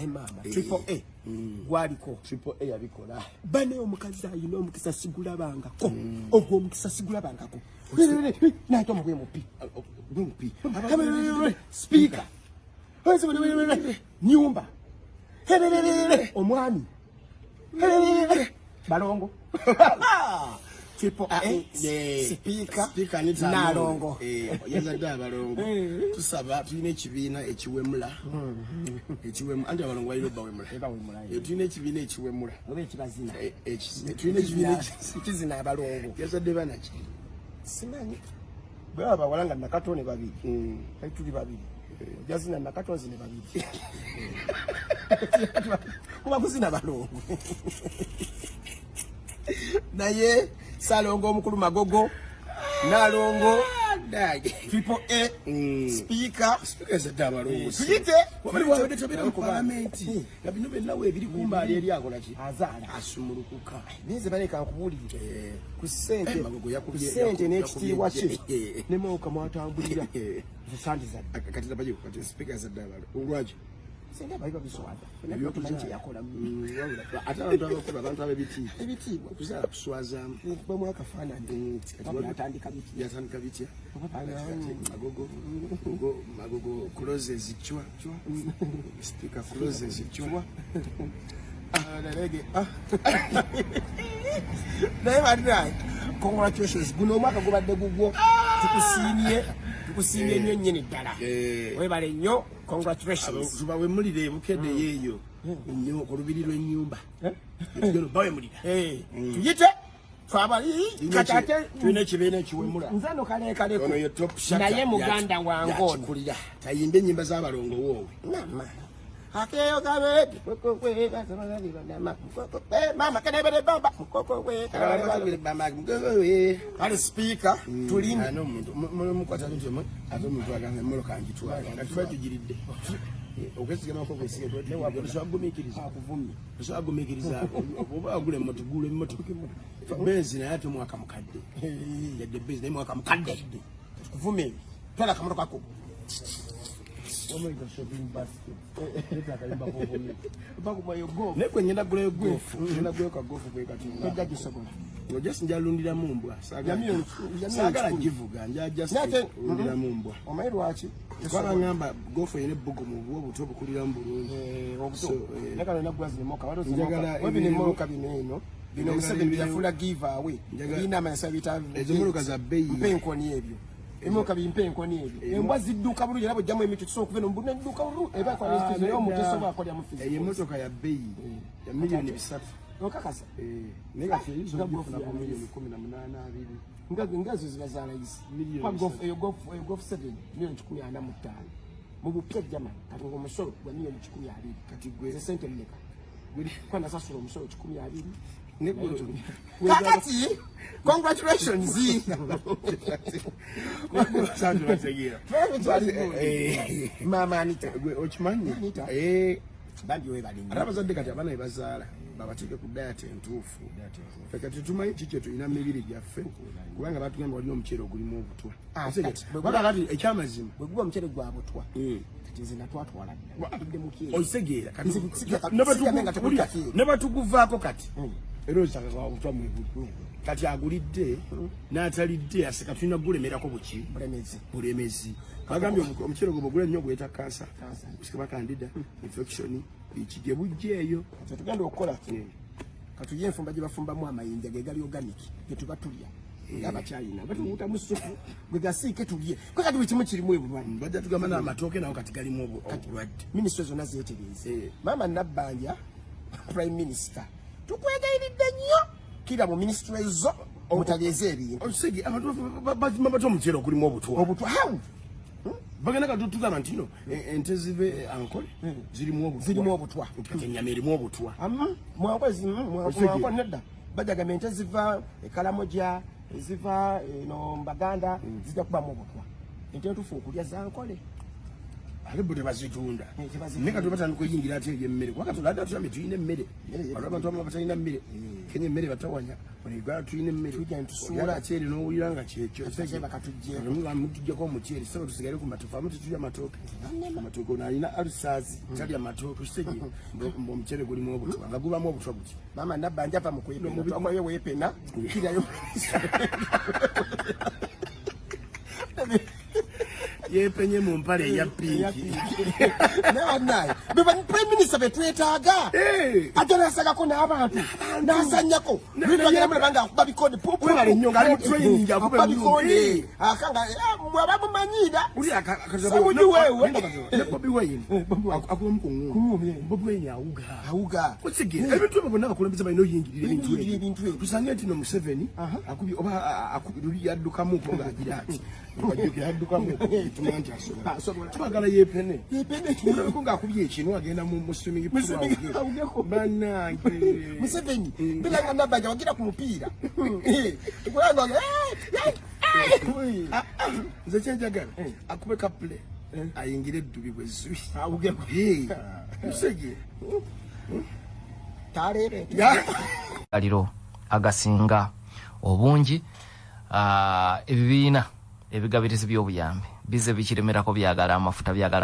mama triple A gwaliko triple A yabikola bane omukazi ayino omukisa sigula bangako ogwo omukisa sigula bangako naito mugwe mupi speaker nyumba omwami balongo triple A speaker nalongo yazadde abalongo tusaba tulina ekibiina ekiwemula andi abalongo balina bawemula tulina ekibiina ekiwemula tulina ekibiina ekizina abalongo yazadde banaki simanyi bwaba walanga nakatone babiri tuli babiri yazina nakatonzi ne babiri kuba kuzina balongo naye salongo omukulu Magogo nalongo triple A speaker zadde abalongo tuyite wabali wawede tobera mu parliamenti nabino bennawe ebiri kumbali eri akola ki azala asumulukuka neze baleka nkubulire ku sente Magogo yakubye sente n'ekitiibwa kye ne mwuka mwatambulira zisandiza kati nabaje kati speaker zadde abalongo olwaje sente bayiba biswada nabyo tumanyi yakola ate abantu ab'ebitiibwa kuzala kuswaza bamwe akafaananyi yatandika bitya Magogo closes chwa speaker closes chwa nalege naye badrai congratulations guno omwaka gubadde gugwo tukusiimye nnyo nnyini ddala webale nnyo congratulations tubawe mulire ebukedde yeeyo nnyo ku lubiri lw'ennyumba bawemulira tuyite twabali katate tulina ekibiina ekiwemula nzano kalekaleko ono ye top shaka naye muganda wange yakikulira tayimba ennyimba z'abalongo woowe akeyo kabedi mama kenebere baba ali speaker tulini ano omuntu mukwata ntyo ate omuntu agamba emmoloka ngitwala nga tuba tugiridde okwesigama ko kwesiga twagumikiriza oba agula emmotoka benzi naye ate mwaka mukadde yadde benzi naye mwaka mukadde kuvumira twala akamotoka ko nekwe ngenda gulayo gofu ngenda gulayo kagofu kwe katunga just njalundiramu mbwa saagala givuga njalundiramu mbwa omanyi lwaki kwaba ngamba gofu yine bugo mu bwo buto bukuliramu bulungi njagala bino Museveni yafula give away bina amansa bita ezimuluka za bbeyi mpenkoni ebyo emoka bimpenkoni ebyo embwa zidduka bulungi nabo jamu emicho kisoka kuvena mbuna dduka bulungi eba kwa nesti leo muteso ba kwa mufizi eyo motoka ya bbeyi ya milioni 3 okakasa negative hizo na milioni 18 ngazo zibazala hizi kwa golf eyo golf 7 milioni 15 mu bupya jamani kati ngo musoro gwa milioni 12 kati gwe sente mmeka kwa na sasuro musoro 12 kakati congratulations mama Anita ochimanyi bambi we bali abazadde kati abana ebazaala babateke ku diet entuufu feka tutumayi kikyo tulina mibiri gyaffe kubanga batugamba walina omuceere ogulimu obutwa kati ekyamazima bwe guba omuceere gwa butwa zina twatwala oisegeera ne batuguvaako kati era ozitaka kwa butwa mwebutwa kati agulidde n'atalidde aseka tulina gulemerako buki bulemezi bagambye omuceere gwo bwogula nnyo gweta kansa kusikaba kandida infection biki bujje eyo tugenda okukola katujye enfumba gye bafumbamu amayinja ge gali organic ge tuba tulya abakyalina batuwuta mu supu gwe gasiike tulye kwa kati buli kimu kirimu ebulwanyi bajja tugamba n'amatooke nawo kati galimu obulwadde minisitule zonna zeetereze mama Nabbanja prime minister tukwegayiridde nnyo kira mu minisitule zo omutageeza ebintu osegi abantu bamata omuceere ogulimu obutwa how bagenda katutugamba nti no ente zive ankole zirimu obutwa ennyama erimu obutwa mwanko nedda bajagamba ente ziva ekalamoja eziva eno Mbaganda zijja kubamu obutwa ente entuufu okulya zankole alibude bazitunda nika tubata ndikuyingira ate yemmere kwa katonda ate tuame tuyine mmere abantu abama batalina mmere kenye mmere batawanya onigwa tuyine mmere tujja ntusula akyeri n'owulira nga kyekyo sije bakatujje mutujjako omukyeri saba tusigale ku matofu amutu tulya matooke amatooke ono alina alusazi talya matooke kisege omukyere gulimu obutwa nga gubamu obutwa buti mama nabanja pa mukwepena twakoye wepena kirayo yepenye mu mpale ya pinki naye naye beba prime minister betwetaaga atana sagako n'abantu nasanyako bibagera mule banga akuba bikode popo wale nyonga ali mu training akuba bikode akanga mwababu manyida uli akazabuji wewe bobi wayini akuba mukungu bobi wayini auga kutsige ebintu babona bakulembeza bayino yingirira ebintu tusange ntino mu 7 akubi oba akubiruli yaddukamu ko ngagira ati bajoke yaddukamu tumanja asobola tubagala yepene ko ngakubye ekino agenda mu swimming pool banange museveni bila nabanja wagira ku mupiira kulanga nze kyenjagala akube kaple ayingire eddubi bwezui awugeko musege tarere aliro agasinga obungi ebibiina ebigabirizi by'obuyambi bize bikiremerako byagala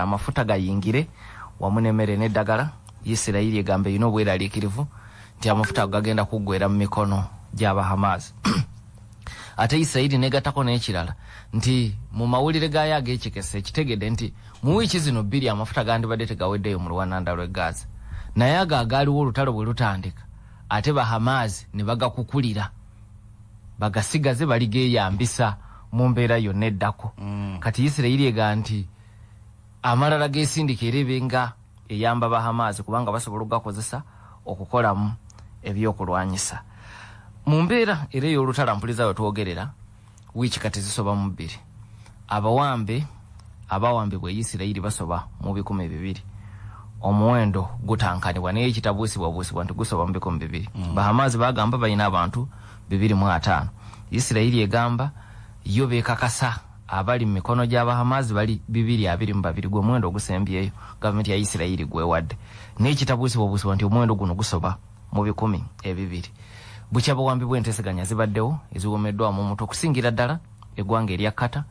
amafuta gayingire wamu n'emmere n'eddagala Isirayiri egambe yino obweraliikirivu nti amafuta gagenda kuggwera mu mikono gy'Abahamas. Ate Isirayiri negatako n'ekirala nti mu mawulire gayo ag'ekikese kitegedde nti mu wiiki zino bbiri amafuta gandibadde tegaweddeyo mu luwananda lw'e Gaaza naye ago agaaliwo olutalo bwe lutandika ate Bahamas ne bagakukulira bagasigaze baligeeyambisa mu mbeera yonna eddako. Kati Isirayiri ega nti amalala g'esindika era ebenga eyamba Bahamas kubanga basobola okugakozesa okukolamu ebyokulwanyisa. Mu mbeera era ey'olutala mpuliza we twogerera wiiki kati zisoba mu 2 abawambibwa Isirayiri basoba mu 200 omuwendo gutankanibwa naye ekitabuusibwa nti gusoba mu 200. Bahamas bagamba balina abantu 205. Isirayiri egamba yo beekakasa abali mu mikono gy'Abahamas bali 222 gwe mwendo ogusembyeyo gavumenti ya Isirayiri gwewadde naye ekitabuusibwa nti omwendo guno gusoba mu 200. Bukya bawambi bw'enteseganya zibaddewo eziwomeddwamu omuntu okusingira ddala eggwanga erya Kata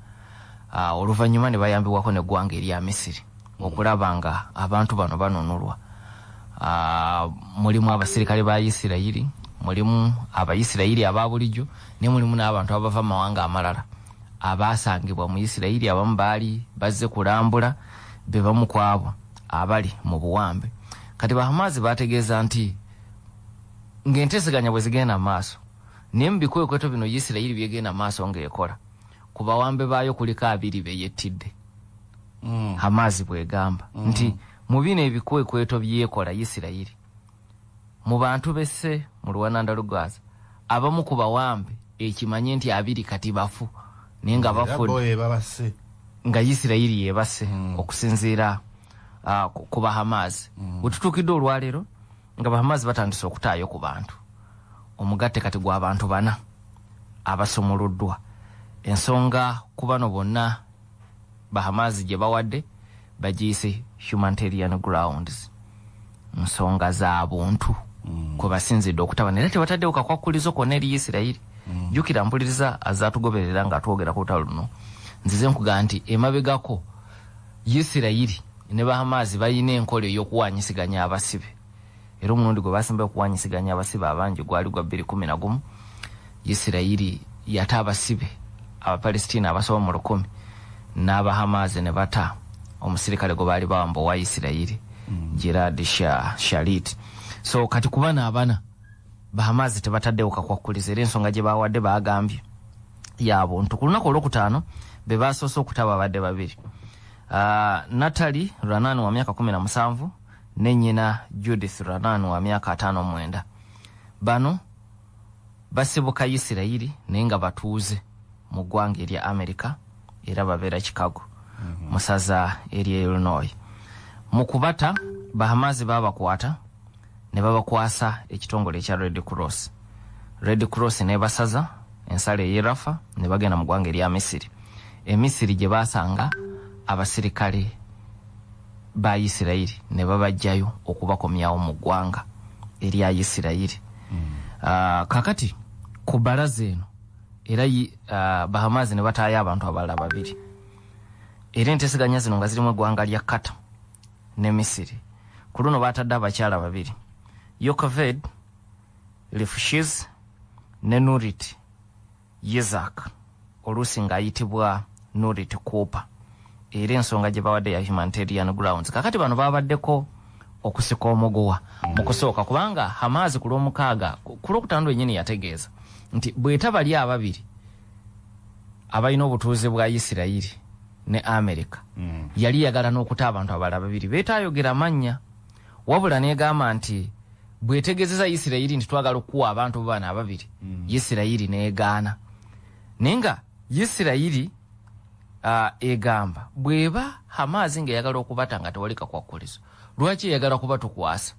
oluvannyuma ne bayambibwako n'eggwanga erya Misiri okulaba nga abantu bano banunulwa. Mulimu abasirikale ba Isirayiri, mulimu Abayisirayiri aba bulijjo ne mulimu n'abantu abava mawanga amalala abasangibwa mu Isirayiri abamu baali bazze kulambula be bamu kwabo abali mu buwambe. Kati Bahamas bategeeza nti ng'enteseganya bwe zigenda maaso naye mu bikwekweto bino Isirayiri byegenda maaso ng'ekola ku bawambe baayo kuliko 2 beyettidde. Hamas bwegamba nti mu bino ebikwekweto byekola Isirayiri mu bantu besse mu luwananda lwa Gaaza abamu ku bawambe ekimanye nti 2 kati bafu naye nga bafudde nga Isirayiri yeebase okusinziira ku Bahamas. Wetutuukidde olwaleero nga Bahamas batandise okutaayo ku bantu omugatte kati gw'abantu 4 abasomoloddwa ensonga ku bano bonna Bahamas gye bawadde bagiyise humanitarian grounds nsonga z'abuntu kwe basinzidde okutabana era tebataddewo kakwakulizo konna eri Isirayiri. Jjukira mpuliriza azaatugoberera nga twogera ku lutalo luno nzize nkugaa nti emabegako Isirayiri ne Bahamas balina enkola ey'okuwanyisiganya abasibe era omulundi gwe basemba okuwanyisiganya abasibe abangi gwali gwa 2011. Isirayiri yata abasibe Abapalestina abasoba mu 100 n'Abahamas ne bata omusirikale gwe baali bawamba owa Isirayiri Gerard Shalit. So kati kubana abana Bahamas tebataddewo kakwakuliza era ensonga gye bawadde bagambye y'abuntu. Ku lunaku olwokutaano be basoose okutaba abadde 2 Natalie Ranan wa myaka 17 ne nnyina Judith Ranan wa myaka 59. Bano basibuka Isirayiri naye nga batuuze mu ggwanga erya Amerika era babeera Chicago mu ssaza erya Illinois. Mu kubata Bahamas babakwata ne babakwasa ekitongole ekya Red Cross ne basaza ensala ey'e Rafa ne bagenda mu ggwanga erya Misiri. Emisiri gye basanga abasirikale ba Isiraeli ne babajjayo okubakomyawo mu ggwanga erya Isiraeli. Kakati ku balaza eno era Bahamas ne bataayo abantu abalala babiri. Era enteeseganya zino nga zirimu eggwanga lya Qatar ne Misiri. Ku luno baatadde abakyala babiri. Yocheved Refugees ne Nurit Yezak oluusi ng'ayitibwa Nurit Cooper. Era ensonga gye bawadde ya humanitarian grounds. Kakati bano babaddeko okusika omuguwa mu kusooka kubanga Hamas ku lw'omukaaga ku lwokutaano yennyini yategeeza nti bwetaba lya ababiri abalina obutuuze bwa Isiraeli ne America yali yagala n'okuta abantu abalala babiri beetaayogera mannya wabula n'egamba nti bwetegeezeza Isiraeli nti twagala okuwa abantu bana ababiri Isiraeli n'egaana naye nga Isiraeli egamba bweba Hamas ng'eyagala okubata nga tewalika kwakkulizo lwaki eyagala kuba tukwasa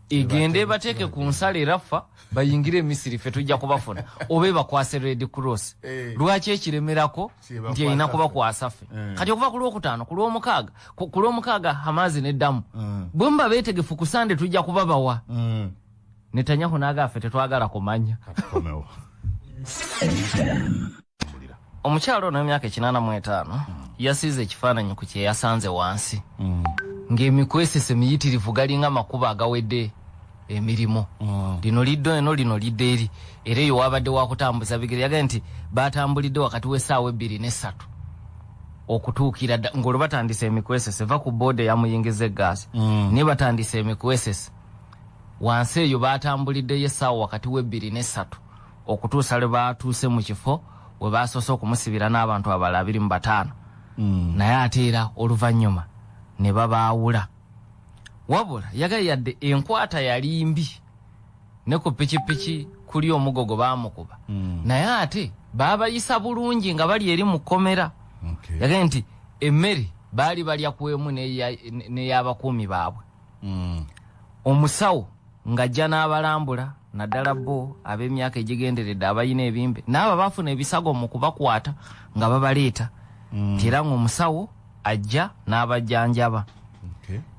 egende bateeke ku nsale rafa bayingire Misiri fe tujja kubafuna obe bakwase Red Cross lwaki ekiremerako nti erina kubakwasa ffe kati okuva ku lwokutaano ku lwomukaaga Hamas n'eddamu bwe muba beetegefu ku Sande tujja kubabawa Netanyahu n'agamba ffe tetwagala kumanya. Omukyalo n'emyaka 85 yasize ekifaananyi ku kye yasanze wansi ng'emikwesese miyitirivu galinga makuba agawedde emirimu lino liddo eno lino lidde eri era eyo wabadde wakutambuza bigere yagambye nti baatambulidde wakati w'essaawa 2 ne 3 okutuukira ng'olwo batandise emikwesese va ku boode yamuyingiza Gaaza ne batandise emikwesese wansi eyo baatambuliddeyo essaawa wakati w'2 ne 3 okutuusa lwe baatuuse mu kifo we basoose okumusibira n'abantu abalala 25 naye ate era oluvannyuma ne babaawula wabula yagayadde enkwata yali mbi ne ku pikipiki kuli omugogo baamukuba naye ate baabayisa bulungi nga bali eri mu kkomera yagambye nti emmere baali balya ku emu n'ey'abakuumi baabwe omusawo ng'ajja n'abalambula naddala bo ab'emyaka egigenderedde abayina ebimbe n'abo baafuna ebisago mu kubakwata nga babaleeta nti era ng'omusawo ajja n'abajjanjaba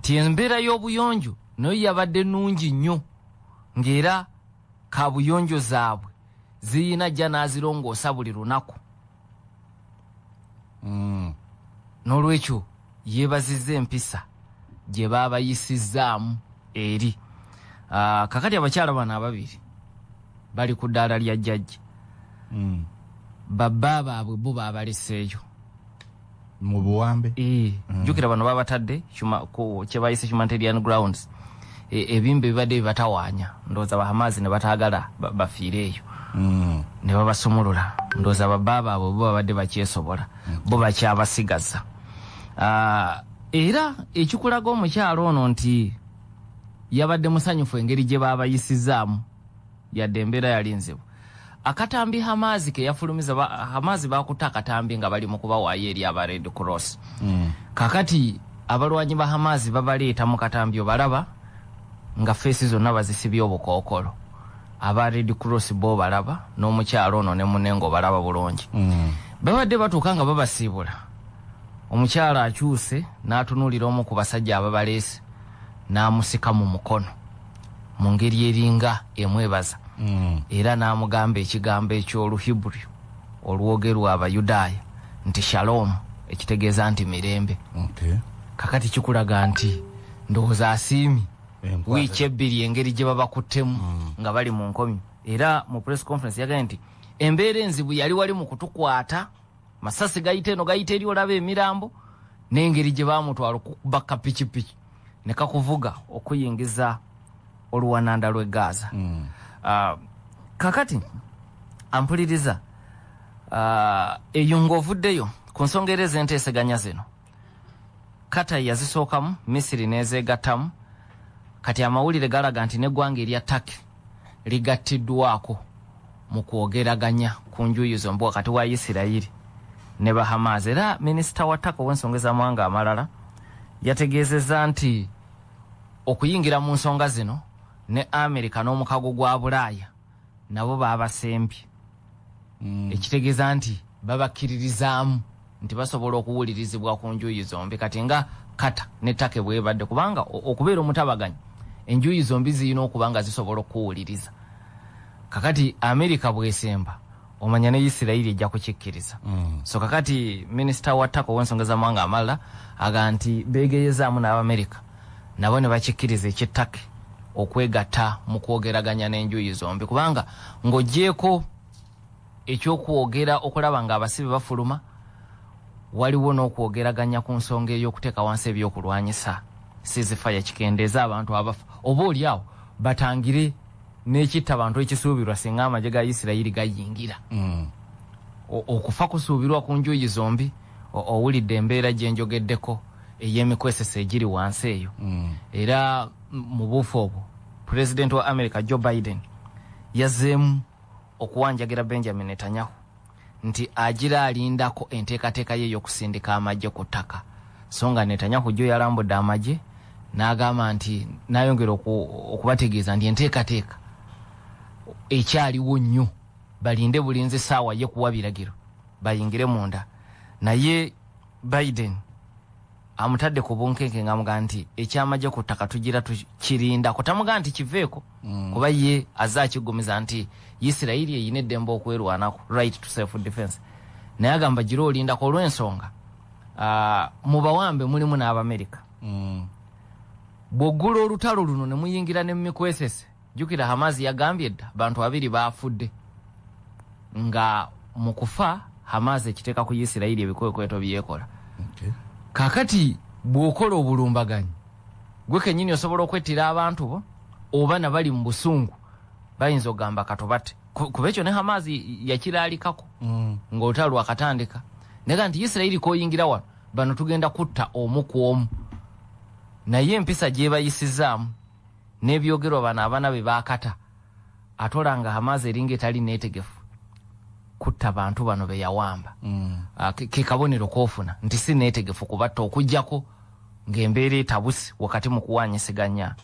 ti embeera y'obuyonjo nayo yabadde nnungi nnyo ng'era kaabuyonjo zaabwe ziyina ajja n'azirongoosa buli lunaku n'olwekyo yeebazizza empisa gye baabayisizzaamu eri. Kakati abakyala bano ababiri bali ku ddaala lya jjajja babba baabwe bo baabaleseeyo mu buwambe jjukira bano babatadde kye bayise humanitarian grounds ebimbe bibadde bibatawaanya ndowooza Bahamas ne bataagala bafiireeyo ne babasumulula ndowooza babba baabwe bo babadde bakyesobola bo bakyabasigaza era ekikulaga omukyalo ono nti yabadde musanyufu engeri gye baabayisizaamu yadde embeera yalinzibwa akatambi Hamas ke yafulumiza Hamas baakuta akatambi nga bali mu kubawaayo eri aba Red Cross kakati abalwanyi ba Hamas babaleeta mu katambi obalaba nga feesi zonna bazisibye obukookolo aba Red Cross bo balaba n'omukyalo ono ne munengo balaba bulungi babadde batuuka nga babasiibula omukyalo akyuse n'atunuulira omu ku basajja ababaleese n'amusika mu mukono mu ngeri eringa emwebaza era n'amugamba ekigambo eky'Oluhibru olwogerwa Abayudaaya nti shalom ekitegeeza nti mirembe kakati kikulaga nti ndowooza asiimi wiiki 2 engeri gye babakuttemu nga bali mu nkomyo era mu press conference yagambye nti embeera enzibu yali wali mu kutukwata masasi gayita eno gayita eri olaba emirambo n'engeri gye baamutwala okubaka pikipiki ne kakuvuga okuyingiza oluwananda lw'e Gaaza kakati ampuliriza eyo ng'ovuddeyo ku nsonga era ez'enteeseganya zino Qatar yazisookamu Misiri n'ezeegattamu kati amawulire galaga nti n'eggwanga erya Turkey ligattiddwako mu kwogeraganya ku njuyi zombi wakati wa Isiraeli ne Bahamas era minisita wa Turkey w'ensonga ez'amawanga amalala yategeezezza nti okuyingira mu nsonga zino ne Amerika n'omukago gwa Bulaaya nabo baabasembye ekitegeeza nti babakkiririzaamu nti basobola okuwulirizibwa ku njuyi zombi kati nga kata ne take bwebadde kubanga okubeera omutabaganyi enjuyi zombi zirina okubanga zisobola okuwuliriza. Kakati America bwesemba omanya ne Isiraeli ejja kukikkiriza. So kakati Minister wa Ttaka w'ensonga z'amawanga amalala aga nti beegeyezaamu n'Amerika nabo ne bakikkiriza ekittake okwegatta mu kwogeraganya n'enjuyi zombi kubanga ng'oggyeko ekyokwogera okulaba ng'abasibe bafuluma waliwo n'okwogeraganya ku nsonga ey'okuteeka wansi ebyokulwanyisa ceasefire kikendeeza abantu abafa oba oliawo batangire n'ekitta abantu ekisuubirwa singa amagye ga Isiraeli gayingira. Okufa kusuubirwa ku njuyi zombi owulidde embeera gye njogeddeko ey'emikwesese egiri wansi eyo. Era mu buufu obwo Pulezidenti wa America Joe Biden yazzeemu okuwanjagira Benjamin Netanyahu nti agira alindako enteekateeka ye y'okusindika amagye ku ttaka. So nga Netanyahu jo yalambudde amagye n'agamba nti n'ayongera okubategeeza nti enteekateeka ekyaliwo nnyo balinde bulinzi saawa ye kuwa biragiro bayingire munda. Naye Biden amutadde ku bunkenke ng'amugaa nti ekyamagye ku ttaka tugira tukirinda kutamugaa nti kiveeko kuba ye azaakigumiza nti Isiraeli eyina eddembe okwerwanako, right to self defense. Naye agamba gira olindako olw'ensonga mu bawambe mulimu n'Abamerika. Bw'oggula olutalo luno ne muyingira ne mumikwesese jjukira Hamazi yagambye dda bantu babiri baafudde nga mu kufa Hamazi ekiteeka ku Isiraeli ebikwekweto byekola. Kakati bw'okola obulumbaganyi gwe kennyini osobola okwettira abantu bo oba na bali mu busungu bayinza okugamba katobate kuba ekyo ne Hamazi yakiraalikako ng'olutalo lwakatandika naga nti Isiraeli koyingira wano bano tugenda kutta omu ku omu. Naye empisa gye bayisizaamu n'ebyogerwa bano abaana be baakata atolanga Hamazi eringa etali neetegefu kutta bantu bano be yawamba. Ke kabonero koofuna nti si neetegefu kubatta okuggyako ng'embeera etabuse wakati mu kuwaanyisiganya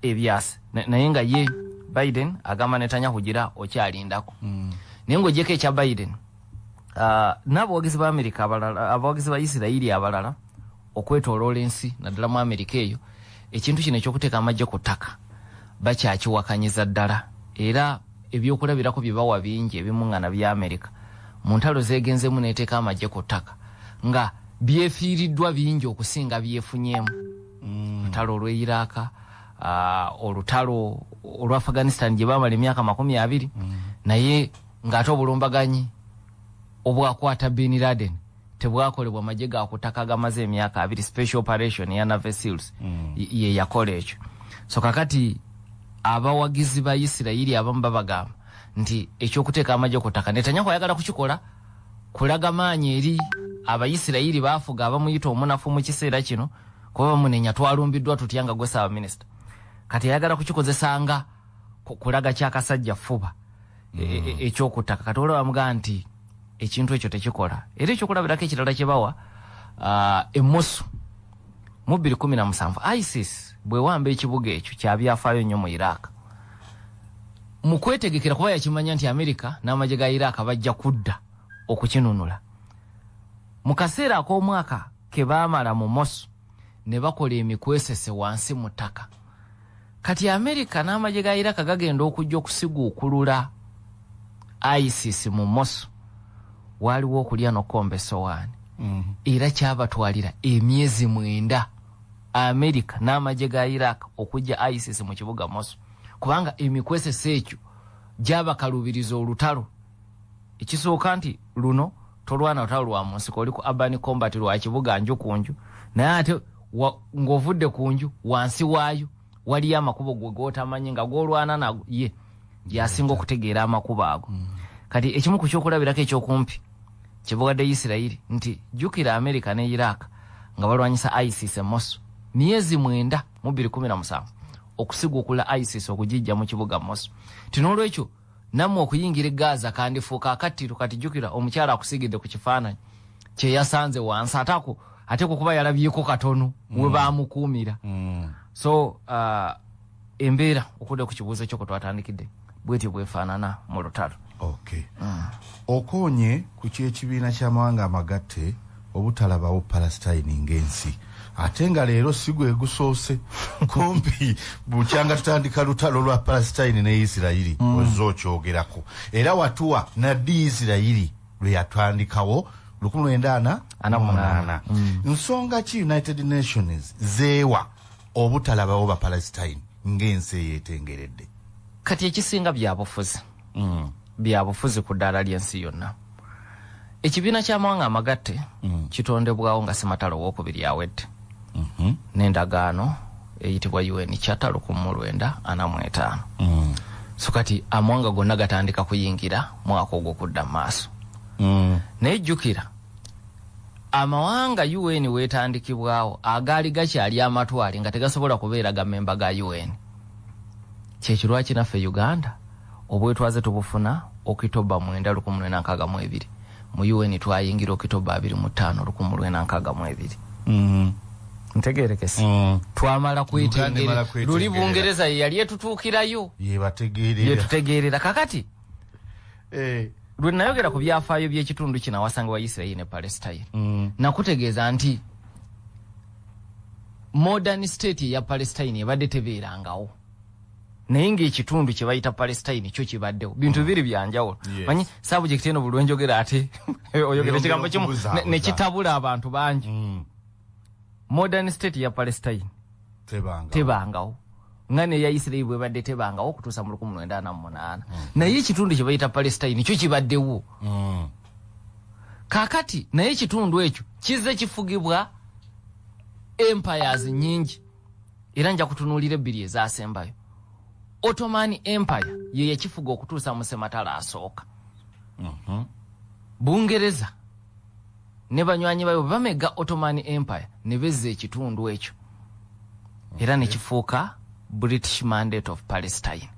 ebyasi. Naye nga ye Biden agamba Netanyahu gira okyalindako. Naye ng'oggyeko ekya Biden n'abawagizi ba Amerika abalala abawagizi ba Isiraeli abalala okwetoloola ensi naddala mu Amerika eyo ekintu kino ekyokuteeka amagye ku ttaka bakyakiwakanyiza ddala era ebyokulabirako bye bawa bingi ebimuŋŋana bya Amerika mu ntalo zeegenzemu n'eteeka amagye ku ttaka nga byefiiriddwa bingi okusinga byefunyeemu. Olutalo olw'e Iraq, olutalo olwa Afghanistan gye baamala emyaka 20 naye ng'ate obulumbaganyi obwakwata Bin Laden tebwakolebwa amagye ga ku ttaka gamaze emyaka 2 special operation ya Navy Seals ye yakola ekyo. So kakati abawagizi ba Isiraeli abamu babagamba nti ekyokuteeka amagye ku ttaka Netanyahu ayagala kukikola kulaga maanyi eri Abayisiraeli baafuga abamuyita omunafu mu kiseera kino kuba bamunenya twalumbiddwa tutya nga gwe Ssaaba Minisita. Kati ayagala kukikozesanga kulaga kyakasajja fuba ekyokuttaka. Kati olwo bamugamba nti ekintu ekyo tekikola. Era ekyokulabirako ekirala kye bawa emmosu mu 2017 ISIS bwe wamba ekibuga ekyo kyabyafaayo nnyo mu Iraq. Mu kwetegekera kuba yakimanya nti Amerika n'amagye ga Iraq bajja kudda okukinunula. Mu kaseera ak'omwaka ke baamala mu Mosu ne bakola emikwesese wansi mu ttaka. Kati Amerika n'amagye ga Iraq gagenda okujja okusiguukulula ISIS mu Mosu waliwo okulya n'okkomba essowaani. Era kyabatwalira emyezi 9 Amerika n'amagye ga Iraq okujja ISIS mu kibuga Mosu kubanga emikwesese ekyo gyabakalubiriza olutalo. Ekisooka nti luno tolwana lutalo lwa mu nsiko oli ku urban combat lwa kibuga nju ku nju naye ate ng'ovudde ku nju wansi waayo waliyo amakubo gwe gootamanyi nga gwolwana nago ye yasinga okutegeera amakubo ago. Kati ekimu ku kyokulabirako ekyokumpi kibugadde Isiraeli nti jjukira Amerika ne Iraq nga balwanyisa ISIS e Mosu myezi 9 mu 2017 okusiguukula ISIS okugijja mu kibuga Mosu. Tinolwekyo nammwe okuyingira Gaaza kandifuuka akattiiro. Kati jjukira omukyala akusigidde ku kifaananyi kye yasanze wansi ate kuba yalabyeko katono we baamukuumira. So embeera okudde ku kibuuzo ekyo kwe twatandikidde bwetyo bwefaanana mu lutalo. Okay. Okonye ku kyekibiina ky'amawanga amagatte obutalabawo Palestine ng'ensi atenga leero sigwe gusoose kumpi bukyanga tutandika lutalo lwa Palestine ne Isiraeli ozokyogerako era watuwa nadi Isiraeli lwe yatandikawo 1948 nsonga ki United Nations zeewa obutalabawo ba Palestine ng'ensi yetengeredde kati ekisinga byabufuzi byabufuzi ku ddala ly'ensi yonna. Ekibiina ky'amawanga amagatte kitondebwawo nga Sematalo w'okubiri awedde n'endagaano eyitibwa UN Charter 1945. So kati amawanga gonna gatandika kuyingira mwaka ogwo kudda maaso. Naye jjukira amawanga UN weetandikibwawo agaali gakyali amatwale nga tegasobola kubeera ga memba ga UN. Kyekirwaki naffe Uganda obwetwaze tubufuna Okitoba 1962 mu UN twayingira Okitoba 25 1962. Ntegerekese twamala kwetengera luli Bungereza yali etutuukirayo yetutegeerera kakati lwe nayogera ku byafaayo by'ekitundu kino awasanga wa Isiraeli ne Palestine nakutegeeza nti modern state ya Palestine ebadde tebeerangawo naye ng'ekitundu kye bayita Palestine kyo kibaddewo bintu bibiri byanjawulo manyi subject eno bulungi njogera ate oyogera ekigambo kimu ne kitabula abantu bangi. Modern state ya Palestine tebangawo ngane ya Isiraeli bwe badde tebangawo okutuusa mu 1948 naye ekitundu kye bayita Palestine kyo kibaddewo kakati naye ekitundu ekyo kizze kifugibwa empires nyingi era nja kutunuulira ebbiri ezaasembayo. Ottoman Empire ye yakifuga okutuusa mu Sematalo asooka. Bungereza ne banywanyi bayo bamega Ottoman Empire ne bezza ekitundu ekyo era ne kifuuka British Mandate of Palestine.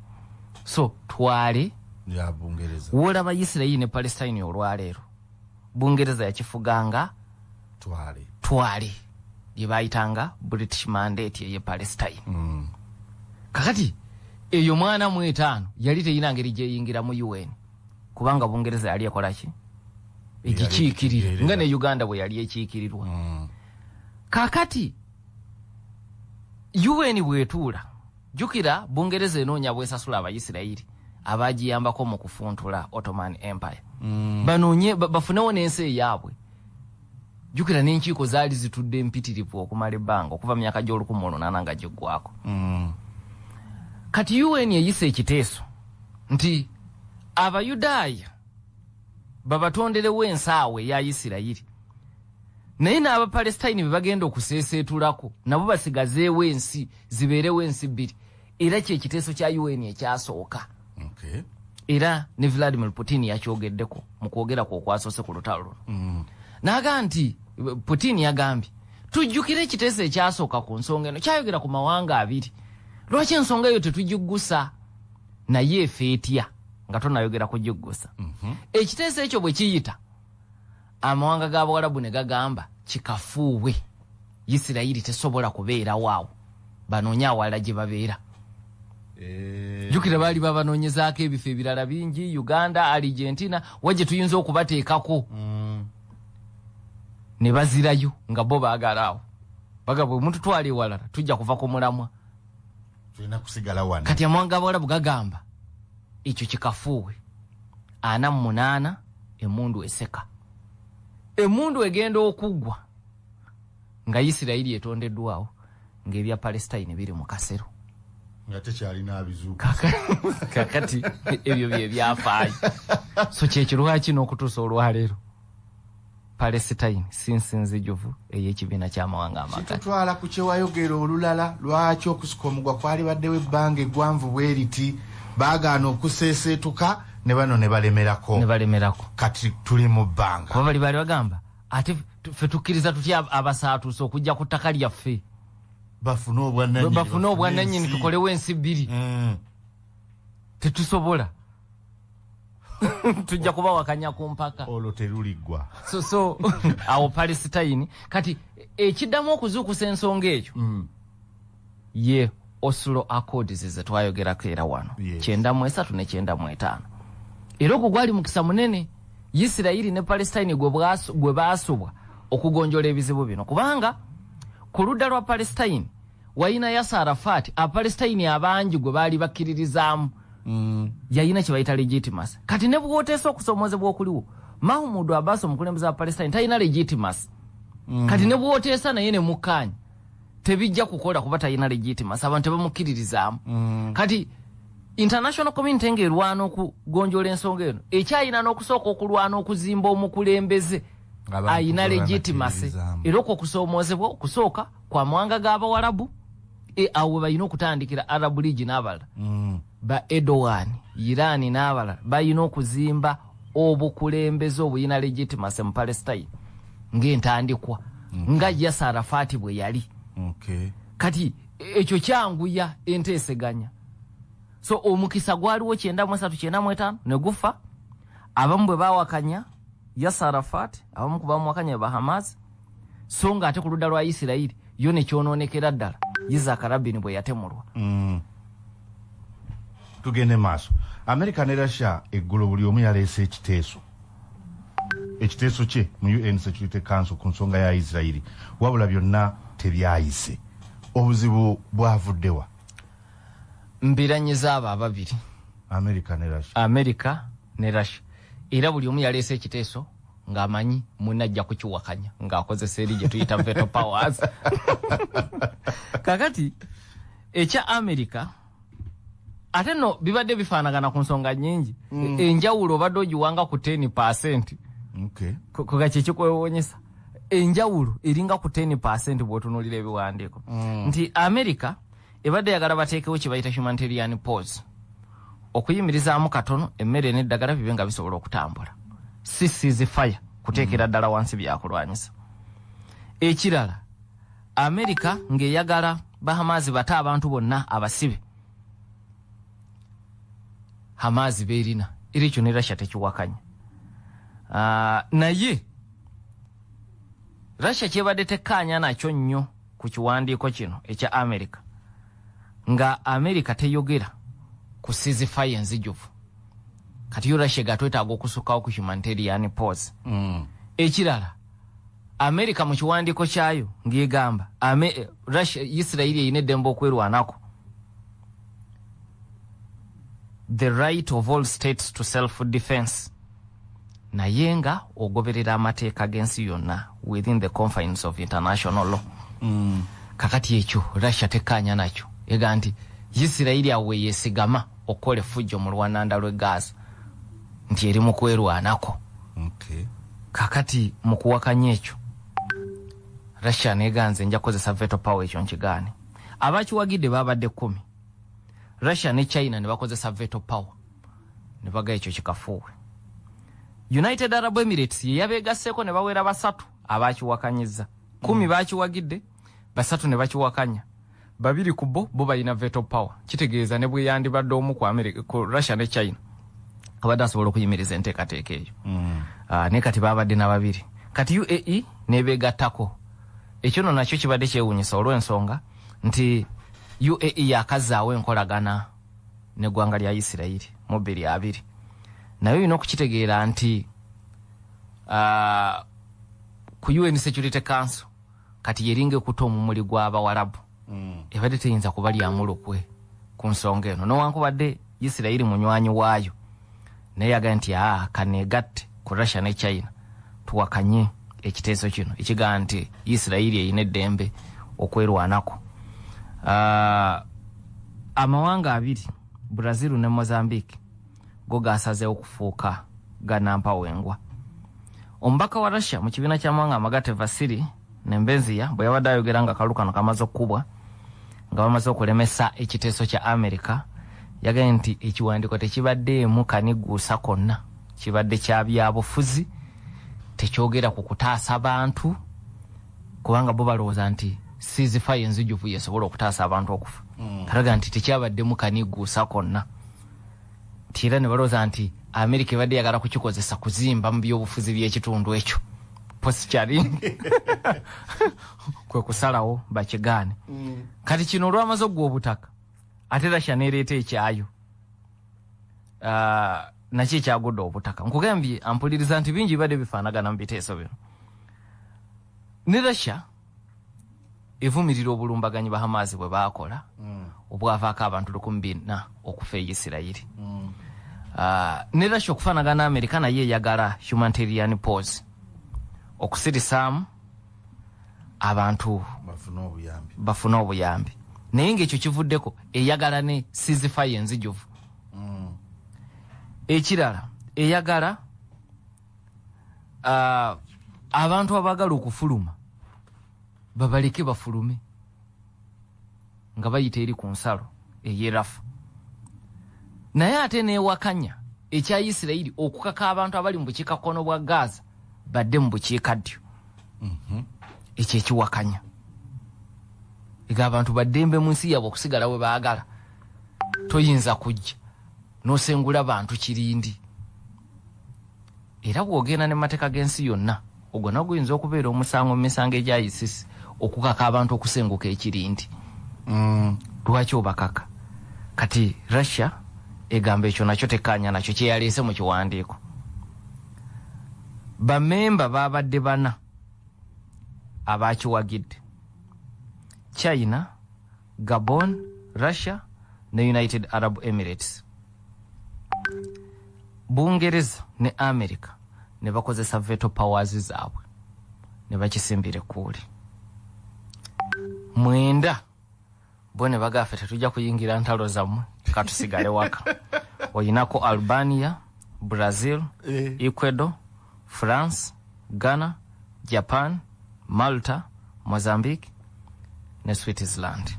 So twale ya Bungereza wolaba Isiraeli ne Palestine olwaleero Bungereza yakifuganga twale bye bayitanga British Mandate ye Palestine. Kakati eyo mwana mu 5 yali teyina ngeri gyeyingira mu UN kubanga Bungereza yali ekola ki ekikiikirira nga ne Uganda bwe yali ekiikirirwa. Kakati UN bwetuula jukira Bungereza enoonya bwesasula Abayisiraeli abagiyambako mu kufuntula Ottoman Empire banoonye bafunewo n'ensi eyaabwe. Jukira n'enkiiko zaali zitudde empitirivu okumala ebbanga okuva myaka gy'olukumu nga giggwako. Kati UN eyise ekiteeso nti Abayudaaya babatonderewo ensaawe ya Isiraeli naye n'Abapalestine be bagenda okuseeseetulako nabo basigazeewo ensi zibeerewo ensi bbiri era kyekiteeso kya UN ekyasooka. Era ne Vladimir Putin yakyogeddeko mu kwogera kwe okwasoose ku lutalo luno. N'aga nti Putin yagambye tujjukire ekiteeso ekyasooka ku nsonga eno kyayogera ku mawanga abiri. Lwaki ensonga eyo tetugiggusa naye efe etya nga tonayogera kugiggusa. Ekiteeso ekyo bwe kiyita amawanga g'Abawarabu ne gagamba kikafuuwe Isiraeli tesobola kubeerawo awo banoonya awalala gye babeera. Jukira baali babanoonyezaako ebifo ebirala bingi Uganda, Argentina wajje tuyinza okubateekako ne bazirayo nga bo baagala awo bagamba omuntu twali ewalala tujja kuva ku mulamwa. Kati amawanga g'Abawarabu gagamba ekyo kikafuuwe 48 emundu eseka. Emundu egenda okuggwa nga Isiraeli etondeddwawo ng'ebya Palestine biri mu kasero. Kakati ebyo bye byafaayo. So kyekirwaki n'okutuusa olwaleero Palestine sinsinzijuvu ey'ekibiina ky'amawanga amagatte. Kitutwala ku kyewayogera olulala lwaki okusika omugwa kwali baddewo ebbanga eggwanvu bwe riti baagaana okuseeseetuka ne bano ne balemerako. Kati tuli mu bbanga kuba bali bagamba ate ffe tukkiriza tutya abasaatuusa okujja ku ttaka lyaffe bafune obwannannyini tukolewo ensi bbiri. Tetusobola tujja kubawakanya ku mpaka olwo teruliggwa. So awo Palestine kati ekiddamu okuzuukusa ensonga ekyo ye Oslo Accords ze twayogerako era wano 93 ne 95 era ogwo gwali mukisa munene Isiraeli ne Palestine gwe baasobwa okugonjola ebizibu bino kubanga ku ludda lwa Palestine wayina Yasser Arafat Palestine abangi gwe bali bakkiririzaamu yayina kye bayita legitimacy kati ne bwoteesa okusoomozebwa okuliwo Mahmoud Abbas omukulembeze wa Palestine talina legitimacy kati ne bwoteesa naye ne mukkaanya tebijja kukola kuba talina legitimacy abantu tebamukkiririzaamu kati international community ng'erwana okugonjoola ensonga eno ekyayina n'okusooka okulwana okuzimba omukulembeze ayina legitimacy era okwo okusoomozebwa okusooka kwa mawanga g'Abawarabu awo bayina okutandikira Arab League n'abalala ba Erdogan Iran n'abalala bayina okuzimba obukulembeze obuyina legitimacy mu Palestine ng'entandikwa nga Yasser Arafat bwe yali kati ekyo kyanguya enteeseganya so omukisa gwaliwo 9395 ne gufa abamu bwe bawakanya Yasser Arafat abamu ku bamwakanya ba Hamas so nga ate ku ludda lwa Isirairi yo ne kyonoonekera ddala Yitzhak Rabin bwe yatemulwa tugende maaso America ne Russia eggulo buli omu yaleese ekiteeso kye mu UN Security Council ku nsonga ya Isirairi wabula byonna tebyayise obuzibu bwavuddewa mbiranyiza abo ababiri America ne Russia era buli omu yaleese ekiteeso ng'amanyi munajja kukiwakanya ng'akozesa eri gye tuyita veto powers kakati ekya America ate no bibadde bifaanagana ku nsonga nnyingi enjawulo obadde ogiwanga ku 10%. Kuga kyekikwewuunyisa enjawulo eringa ku 10% bw'otunuulira ebiwandiiko nti America ebadde yagala bateekewo kye bayita humanitarian pause okuyimirizaamu katono emmere n'eddagala bibe nga bisobola okutambula cease fire kuteekera ddala wansi byakulwanyisa ekirala America ng'eyagala Bahamazi bata abantu bonna abasibe Hamazi beerina era ekyo ne Russia tekiwakanya naye Russia kyebadde tekkaanya nakyo nnyo ku kiwandiiko kino ekya America nga America teyogera ku ceasefire enzijuvu kati yo Russia gatwetaaga okusukkawo ku humanitarian pause ekirala America mu kiwandiiko kyayo ng'egamba Russia Isirairi eyina eddembe okwerwanako the right of all states to self-defense naye nga ogoberera amateeka g'ensi yonna within the confines of international law kakati ekyo Russia tekkaanya nakyo ega nti Isirairi awe yeesigama okukola effujjo mu lwananda lw'e Gaaza nti eri mu kwerwanako kakati mu kuwakanya ekyo Russia neeganze nja kukozesa veto power ekyo nkigaane abakiwagidde babadde 10 Russia ne China ne bakozesa veto power ne baga ekyo kikafuuwe United Arab Emirates ye yabeegasseeko ne bawera basatu abakiwakanyiza 10 bakiwagidde basatu ne bakiwakanya babiri ku bo balina veto power kitegeeza ne bwe yandibadde omu ku America ku Russia ne China abadde asobola okuyimiriza enteekateeka eyo ne kati babadde na babiri kati UAE nebeegattako ekyo no nakyo kibadde kyewuunyisa olw'ensonga nti UAE yakazaawo enkolagana n'eggwanga lya Isirairi mu 2022 naye olina okukitegeera nti ku UN Security Council kati yeringa ekuta omumuli gw'Abawarabu ebadde teyinza kuba lyamulukwe ku nsonga eno newankubadde Isirairi munywanyi waayo naye yaga nti kaneegatte ku Russia ne China tuwakanye ekiteeso kino ekigaa nti Isirairi eyina eddembe okwerwanako amawanga abiri Brazil ne Mozambique go gasazeewo okufuuka ganampawengwa omubaka wa Russia mu kibiina ky'amawanga amagate Vasili Nembenziya bwe yabadde ayogera nga akalu kano kamaze okukubwa nga bamaze okulemesa ekiteeso kya America yagaye nti ekiwandiiko tekibaddeemu kaniguusa konna kibadde kya byabufuzi tekyogera ku kutaasa bantu kubanga bo balowooza nti ceasefire enzijuvu yesobola okutaasa abantu okufa kalaga nti tekyabaddemu kaniguusa konna nti era ne balowooza nti America ebadde yagala kukikozesa kuzimba mu byobufuzi by'ekitundu ekyo posi kwe kusalawo bakigaane kati kino olwamaze oggwa obutaka ate Russia neereeta ekyayo nakyo ekyagudde obutaka nkugambye ampuliriza nti bingi bibadde bifaanagana mu biteeso bino ne Russia evumirira obulumbaganyi ba Hamas bwe bakola obwavaako abantu 1400 okufa Isirayiri. Ne Russia okufaanagana Amerika naye eyagala humanitarian pause okusirisamu abantu bafuna obuyambi naye ng'ekyo kivuddeko eyagala ne ceasefire enzijuvu. Ekirala eyagala abantu abagala okufuluma babaleke bafulume nga bayita eri ku nsalo ey'erafu. Naye ate neewakanya ekya Isirayiri okukaka abantu abali mu bukiikakkono bwa Gaaza badde mu bukiikaddyo. Ekyo ekiwakanya ega abantu baddembe mu nsi yaabwe okusigala we baagala. Toyinza kujja n'osengula abantu kirindi. Era bw'ogenda ne mateeka g'ensi yonna ogwo nagwo oyinza okubeera omusango mu misango egya ISIS okukaka abantu okusenguka ekirindi. Lwaki obakaka? Kati Russia egamba ekyo nakyo tekkaanya nakyo kyeyaleese mu kiwandiiko. Bamemba babadde bana abakiwagidde: China, Gabon, Russia ne United Arab Emirates. Bungereza ne America ne bakozesa veto powers zaabwe ne bakisimbire kuli. 9 bo ne bagafe tetujja kuyingira ntalo zammwe katusigale waka. Oyinako Albania, Brazil, Ecuador, France, Ghana, Japan, Malta, Mozambique ne Switzerland.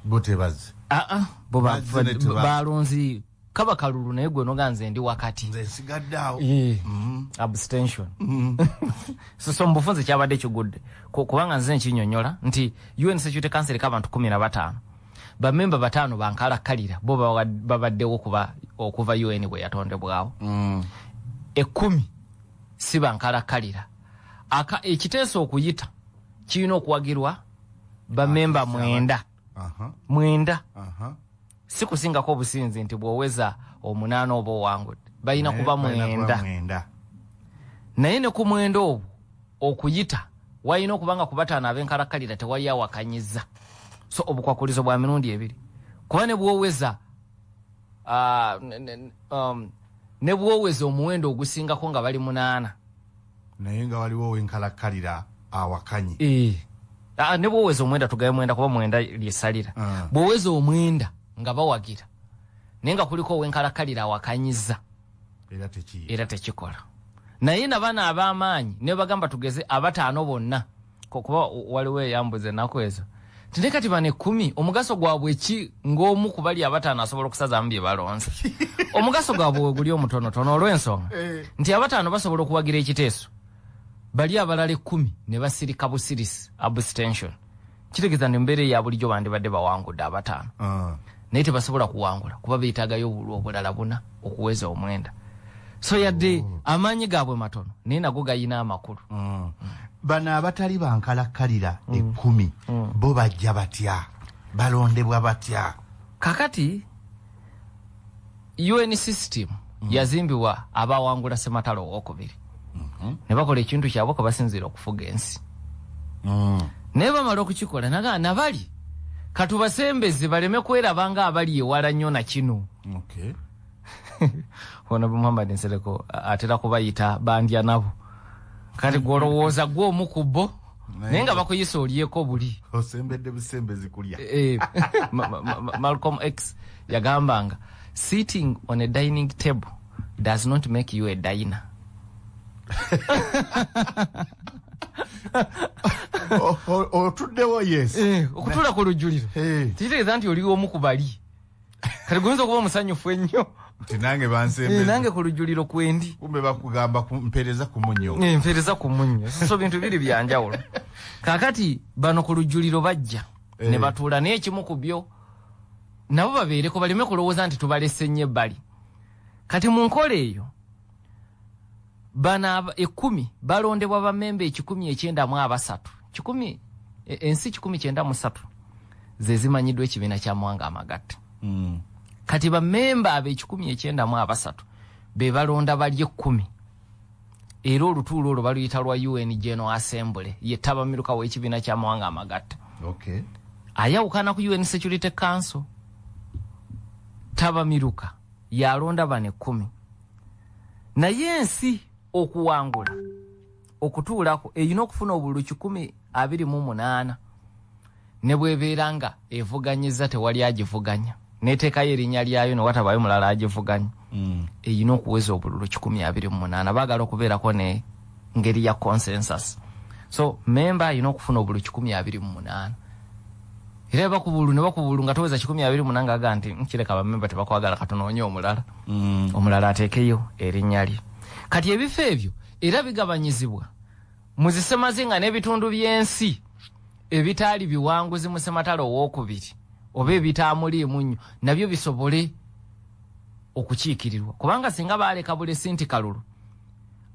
Botebazi. Boba balonzi kaba kalulu naye gwe noganze ndi wakati. Nze sigaddaawo. Abstention. So mbufunze kyabadde kigudde. Kubanga nze nkinyonyola nti UN Security Council k'abantu 15. Bamemba 5 bankala kalira bo babaddewo okuva UN bwe yatondebwawo. 10 si bankala kalira. Ekiteeso okuyita kirina okuwagirwa bamemba 9. 9. Sikusingako obusinzi nti bw'oweza 8 oba owangudde. Balina kuba 9. Naye ne ku 9 obwo okuyita walina okubanga ku 5 ab'enkalakalira tewali awakanyiza. So obukwakulizo bwa mirundi 2. Kuba ne bw'oweza ne bw'oweza omuwendo ogusingako nga bali 8. Naye nga waliwo wenkalakalira awakanyi. Ne bw'oweza omwenda tugaye mwenda kuba mwenda lyesalira. Bw'oweza omwenda nga bawagira naye nga kuliko wenkalakalira awakanyiza era tekikola. Naye nabana ab'amaanyi ne bagamba tugeze 5 bonna kuba waliwo eyambuze ennaku ezo tine kati bane 10 omugaso gwabwe ki ng'omu ku bali 5 asobola okusazamu bye balonze. Omugaso gwabwe guli omutonotono olw'ensonga nti 5 basobola okuwagira ekiteeso bali abalala 10 ne basirika busirisi abstention. Kitegeeza nti mbeera ya bulijjo bandibadde bawangudde 5. Naye tebasobola kuwangula kuba beetaagayo obulwa obulala 4 okuweza omwenda. So yadde amaanyi gaabwe matono naye nago gayina amakulu. Bano abatali bankalakalira 10 bo bajja batya? Balondebwa batya? Kakati UN system yazimbibwa abawangula Ssematalo owookubiri. Ne bakola ekintu kyabwe ko basinziira okufuga ensi. Naye bamala okukikola nabali katubasembeze baleme kwerabanga abali ewala nnyo na kino. Ono Muhammad Nsereko atera kubayita bandya nabo. Kati gwolowooza gw'omu ku bo naye nga bakuyisa olyeko buli. Osembedde busembezi kulya. Malcolm X yagambanga sitting on a dining table does not make you a diner. Otuddewo yes. Okutula ku lujjuliro. Kitegeeza nti oliwo omu ku bali. Kati guyinza okuba omusanyufu ennyo. Tinange bansembeze. Nange ku lujjuliro kwendi. Kumbe bakugamba mpereza ku munnyo. Mpereza ku munnyo. So bintu biri byanjawulo. Kakati bano ku lujjuliro bajja ne batuula n'ekimu ku byo nabo babeereko baleme kulowooza nti tubalese nnyo ebbali. Kati mu nkola eyo bana 10 balondebwa bamembe 193. 10 ensi 193 ze zimanyiddwa ekibiina kya Mwanga Amagatte. Kati bamemba abe 193 be balonda bali 10 era olutuulo olwo baluyita lwa UN General Assembly ye tabamiruka w'ekibiina ky'amawanga amagatte. Okay. Ayawukana ku UN Security Council. Tabamiruka yalonda bane 10. Naye ensi okuwangula okutuulako eyina okufuna obululu 128 ne bwebeeranga evuganyiza tewali agivuganya neteekayo erinnya lyayo ne watabayo mulala agivuganya eyina okuweza obululu 128 baagala okubeerako ne ngeri ya consensus. So member ayina okufuna obululu 128 era bakubulu ne bakubulu nga toweza 128 ngaga nti nkireka bamemba tebakwagala katonoonye omulala omulala ateekeyo erinnya lye. Kati ebifo ebyo era bigabanyizibwa muzisemaze nga n'ebitundu by'ensi ebitaali biwanguzi mu sematalo owookubiri oba ebitaamuliimu nnyo nabyo bisobole okukiikirirwa kubanga singa baaleka bule sinti kalulu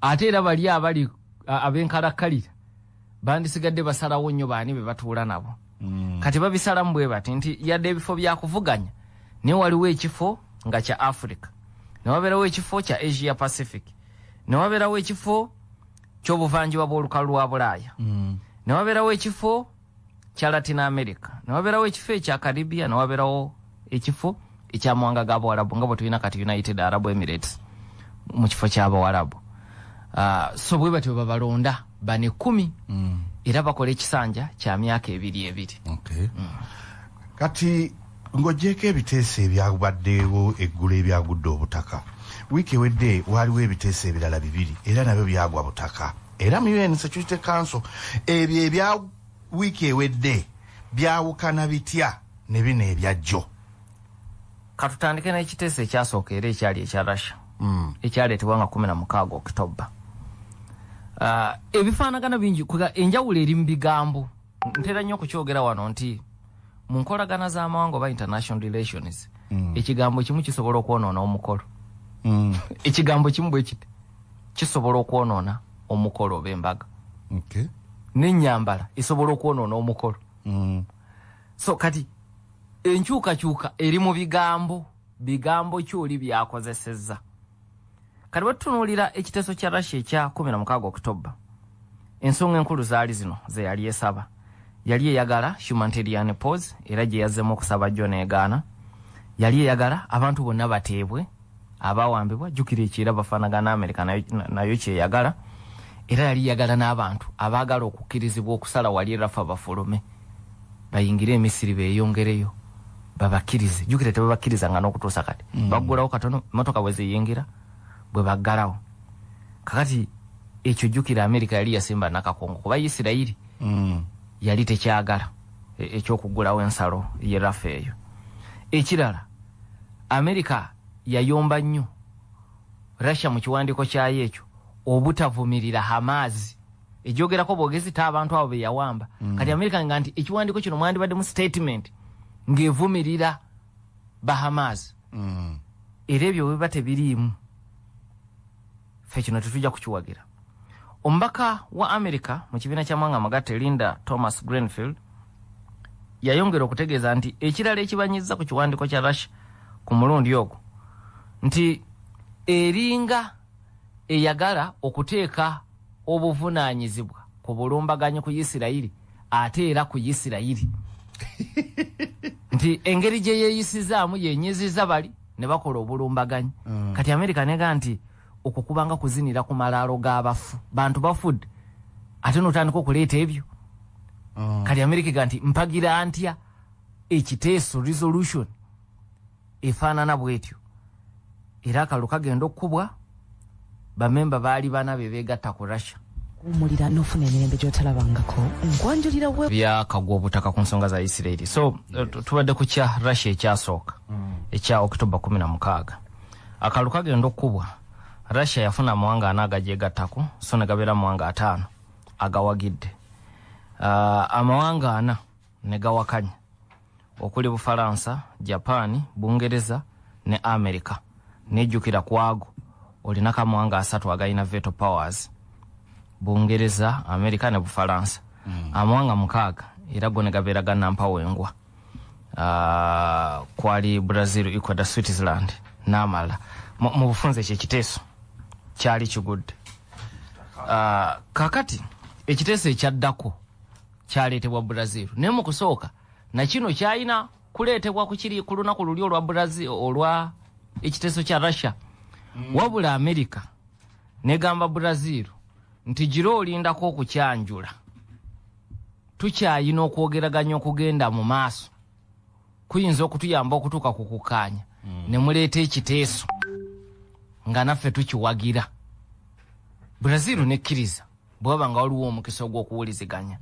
ate era bali abali ab'enkalakkalira bandisigadde basalawo nnyo baani be batuula nabo. Kati babisalamu bwe bati nti yadde ebifo bya kuvuganya ne waliwo ekifo nga kya Africa ne wabeerawo ekifo kya Asia Pacific ne wabeerawo ekifo ky'obuvanjuba bw'olukalu lwa Bulaaya ne wabeerawo ekifo kya Latin America ne wabeerawo ekifo ekya Caribbean ne wabeerawo ekifo eky'amawanga g'Abawarabu nga bwe tulina kati United Arab Emirates mu kifo ky'Abawarabu. So bwe batyo babalonda bane 10 era bakola ekisanja kya myaka 2. Okay. Kati ng'ogyeko ebiteeso ebyabaddeewo eggulu ebyagudde obutaka wiiki ewedde waliwo ebiteeso ebirala 2 era nabyo byagwa butaka era mu UN Security Council ebyo ebya wiiki ewedde byawukana bitya ne bino ebyajjo. Katutandike n'ekiteeso ekyasooka era ekyali ekya Russia ekyaleetebwa nga 16 October. Ebifaanagana bingi kuga enjawulo eri mu bigambo ntera nnyo okukyogera wano nti mu nkolagana z'amawanga oba international relations ekigambo kimu kisobola okwonoona omukolo. Ekigambo kimu bwe kiti kisobola okwonoona omukolo oba embaga. Okay. N'ennyambala esobola okwonoona omukolo. So kati enkyukakyuka eri mu bigambo kyoli byakozesezza. Kati batunuulira ekiteeso kya Russia ekya 16 October ensonga enkulu zaali zino ze yali esaba. Yali eyagala humanitarian pause era gye yazzemu okusaba jjo n'egaana. Yali eyagala abantu bonna bateebwe abawambibwa jjukira ekiera bafaanagana America nayo kyeyagala era yali yagala n'abantu abaagala okukkirizibwa okusala wali rafa bafulume bayingire Emisiri beeyongereyo babakkirize jjukira tebabakkirizanga n'okutuusa kati baggulawo katono motoka bwe ziyingira bwe baggalawo kakati ekyo jjukira America yali yasimba nakakongo kuba Isirayiri yali tekyagala ekyokuggulawo ensalo ye rafa eyo. Ekirala America yayomba nnyo Russia mu kiwandiiko kyayo ekyo obutavumirira Hamas ejyogerako bwogezi ta abantu abo be yawamba kati America nga nti ekiwandiiko kino mwandibadde mu statement ng'evumirira Bahamas era ebyo bwe batebiriimu ffe kino tetujja kukiwagira. Omubaka wa America mu kibiina ky'amawanga amagatte Linda Thomas Greenfield yayongera okutegeeza nti ekirala ekibanyizza ku kiwandiiko kya Russia ku mulundi ogwo nti eringa eyagala okuteeka obuvunaanyizibwa ku bulumbaganyi ku Isirayiri ate era ku Isirayiri nti engeri gye yeeyisizaamu yenyiziza bali ne bakola obulumbaganyi. Kati America nega nti okukubanga kuzinira ku malaalo g'abafu bantu bafudde ate n'otandika okuleeta ebyo. Kati America ga nti mpagira ntya ekiteeso resolution efaanana bwetyo era akalulu kagenda okukubwa bamemba baali bana be beegatta ku Russia. Umulira nofuna emirembe gy'otalabangako nkwanjulira we byakagwa obutaka ku nsonga za Isirayiri. So tubadde ku kya Russia ekyasooka ekya October 16 akalulu kagenda okukubwa. Russia yafuna amawanga 4 agagyegattako so ne gabeera amawanga 5 agawagidde. Amawanga 4 ne gawakanya okuli Bufalansa, Japan, Bungereza ne America. Nejjukira kwago olinako amawanga 3 agayina veto powers Bungereza, America ne Bufalansa. Amawanga 6 era go ne gabeera gannampawengwa. Kwali Brazil, Ecuador, Switzerland n'amalala. Mu bufunze ekyo ekiteeso kyali kigudde. kakati ekiteeso ekyaddako kyaleetebwa Brazil naye mu kusooka na kino kyalina kuleetebwa ku lunaku luli olwa Brazil olwa ekiteeso kya Russia wabula America negamba Brazil nti giro olindako okukyanjula tukyayina okwogeraganya okugenda mu maaso kuyinza okutuyamba okutuuka ku kukaanya ne muleeta ekiteeso nga naffe tukiwagira Brazil nekkiriza bwaba nga waliwo omukisa ogw'okuwuliziganya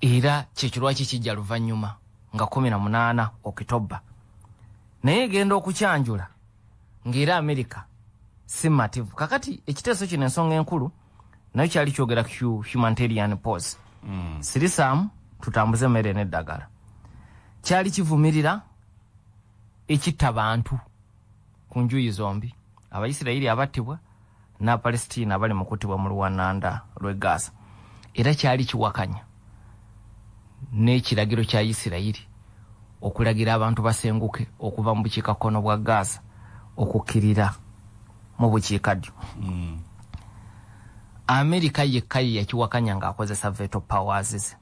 era kyekirwaki kijja luvannyuma nga 18 Okitoba naye egenda okukyanjula ng'era America simativu kakati ekiteeso kino ensonga enkulu nayo kyali kyogera ku humanitarian pause sirisamu tutambuze mmere n'eddagala kyali kivumirira ekitta bantu ku njuyi zombi Abayisirayiri abattibwa n'Apalestina abali mu kuttibwa mu luwananda lw'e Gaaza era kyali kiwakanya n'ekiragiro kya Isirayiri okulagira abantu basenguke okuva mu bukiikakkono bwa Gaaza okukkirira mu bukiikaddyo America yekka yakiwakanya ng'akozesa veto powers ze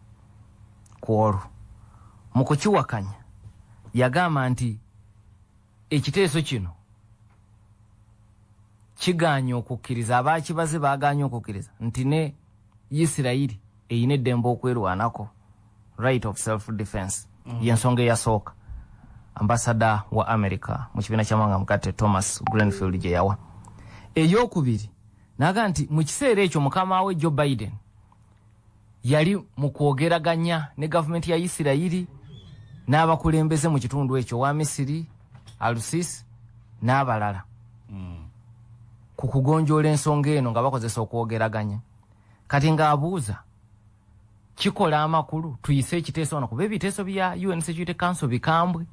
ku olwo mu kukiwakanya yagamba nti ekiteeso kino kiganya okukkiriza abaakibaze baaganya okukkiriza nti ne Isirayiri eyina eddembe okwerwanako right of self defense yensonga eyasooka ambasada wa America mu kibiina ky'amawanga mukate Thomas Greenfield gye yawa eyokubiri naga nti mu kiseera ekyo mukama we Joe Biden yali mu kwogeraganya ne gavumenti ya Isirayiri n'abakulembeze mu kitundu ekyo wa Misiri Al-Sisi n'abalala ku kugonjoola ensonga eno nga bakozesa okwogeraganya kati ng'abuuza kikola amakulu tuyise ekiteeso wano kuba ebiteeso bya UN Security Council bikambwe